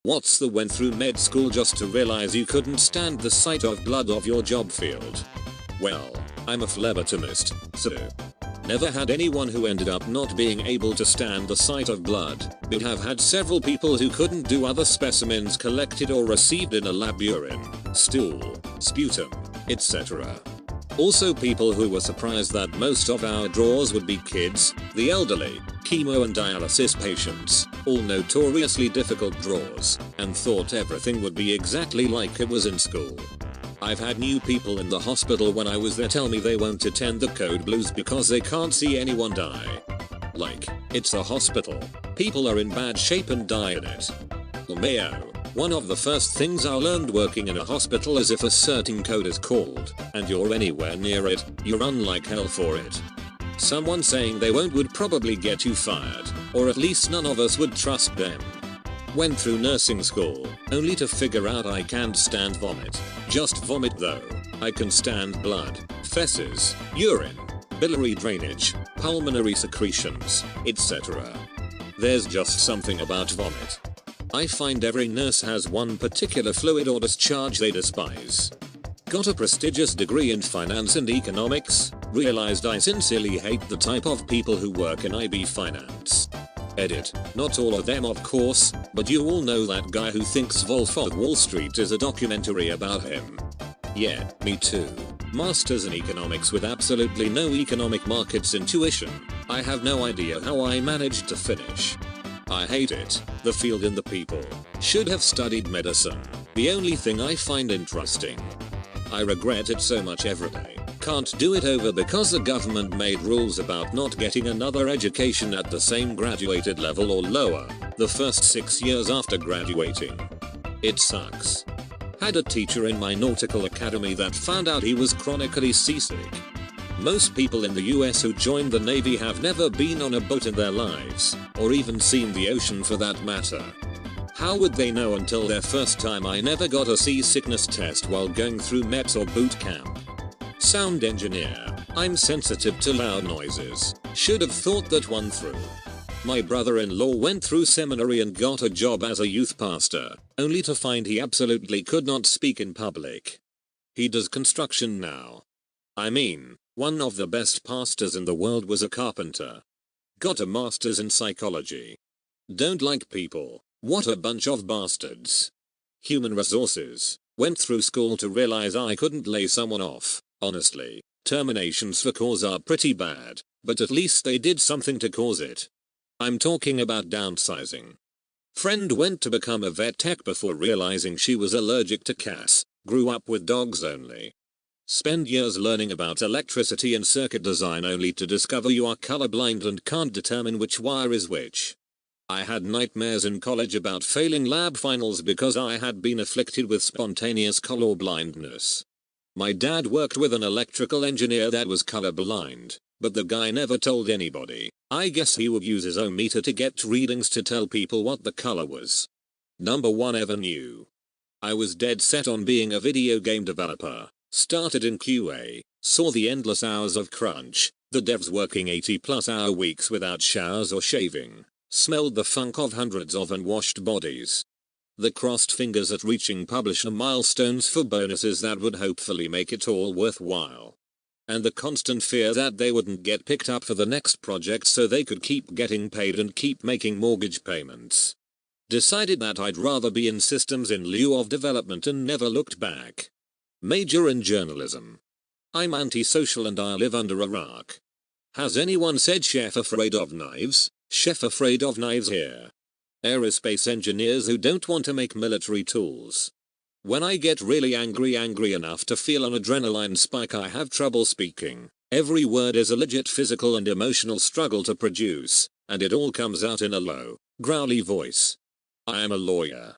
What's the went through med school just to realize you couldn't stand the sight of blood of your job field? Well, I'm a phlebotomist, so never had anyone who ended up not being able to stand the sight of blood, but have had several people who couldn't do other specimens collected or received in a lab: urine, stool, sputum, etc. Also people who were surprised that most of our drawers would be kids, the elderly, chemo and dialysis patients, all notoriously difficult drawers, and thought everything would be exactly like it was in school. I've had new people in the hospital when I was there tell me they won't attend the code blues because they can't see anyone die. Like, it's a hospital. People are in bad shape and die in it. Mayo. One of the first things I learned working in a hospital is if a certain code is called, and you're anywhere near it, you run like hell for it. Someone saying they won't would probably get you fired, or at least none of us would trust them. Went through nursing school, only to figure out I can't stand vomit. Just vomit though. I can stand blood, feces, urine, biliary drainage, pulmonary secretions, etc. There's just something about vomit. I find every nurse has one particular fluid or discharge they despise. Got a prestigious degree in finance and economics, realized I sincerely hate the type of people who work in IB finance. Edit. Not all of them of course, but you all know that guy who thinks Wolf of Wall Street is a documentary about him. Yeah, me too. Masters in economics with absolutely no economic markets intuition. I have no idea how I managed to finish. I hate it, the field and the people. Should have studied medicine. The only thing I find interesting. I regret it so much every day. Can't do it over because the government made rules about not getting another education at the same graduated level or lower, the first 6 years after graduating. It sucks. Had a teacher in my nautical academy that found out he was chronically seasick. Most people in the US who joined the Navy have never been on a boat in their lives, or even seen the ocean for that matter. How would they know until their first time? I never got a seasickness test while going through METS or boot camp. Sound engineer. I'm sensitive to loud noises. Should have thought that one through. My brother-in-law went through seminary and got a job as a youth pastor, only to find he absolutely could not speak in public. He does construction now. I mean, one of the best pastors in the world was a carpenter. Got a master's in psychology. Don't like people. What a bunch of bastards. Human resources. Went through school to realize I couldn't lay someone off. Honestly, terminations for cause are pretty bad, but at least they did something to cause it. I'm talking about downsizing. Friend went to become a vet tech before realizing she was allergic to cats, grew up with dogs only. Spend years learning about electricity and circuit design only to discover you are colorblind and can't determine which wire is which. I had nightmares in college about failing lab finals because I had been afflicted with spontaneous color blindness. My dad worked with an electrical engineer that was colorblind, but the guy never told anybody. I guess he would use his own meter to get readings to tell people what the color was. Number 1 ever knew. I was dead set on being a video game developer. Started in QA, saw the endless hours of crunch, the devs working 80+ hour weeks without showers or shaving, smelled the funk of hundreds of unwashed bodies. The crossed fingers at reaching publisher milestones for bonuses that would hopefully make it all worthwhile. And the constant fear that they wouldn't get picked up for the next project so they could keep getting paid and keep making mortgage payments. Decided that I'd rather be in systems in lieu of development and never looked back. Major in journalism. I'm antisocial and I live under a rock. Has anyone said chef afraid of knives? Chef afraid of knives here. Aerospace engineers who don't want to make military tools. When I get really angry enough to feel an adrenaline spike, I have trouble speaking. Every word is a legit physical and emotional struggle to produce, and it all comes out in a low, growly voice. I am a lawyer.